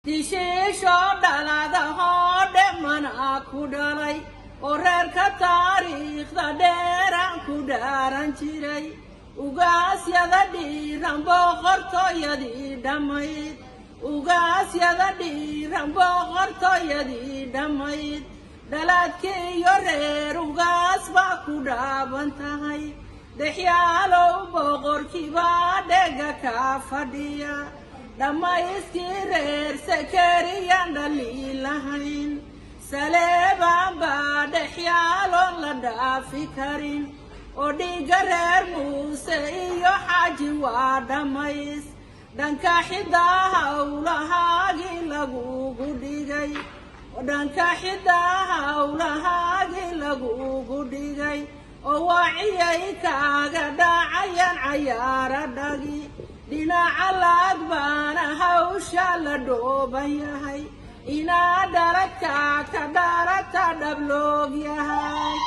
disheesho dhalada hoodhe mana ku dhalay oo reerka taariikhda dheeraan ku dhaaran jiray ugaasyada dhiiran boqortooyadii dhammayd ugaasyada dhiiran boqortooyadii dhammayd dhalaadkii iyo reer ugaas baa ku dhaaban tahay dhexyaalow boqorkii baa dhega ka fadhiya dhammayskii reer sakariyaan dhaliil lahayn saleebaan baa dhexyaaloon la dhaafi karin oo dhiigga reer muuse iyo xaaji waa dhammays dhanka xidaa hawlahaagii lagugu dhigay oo dhanka xidaa hawlahaagii lagugu dhigay oo waciyay kaaga dhacayaan cayaara dhagi dhinaca laag baana hawsha la dhooban yahay inaa dhaladka ka dhalata dhabloog yahay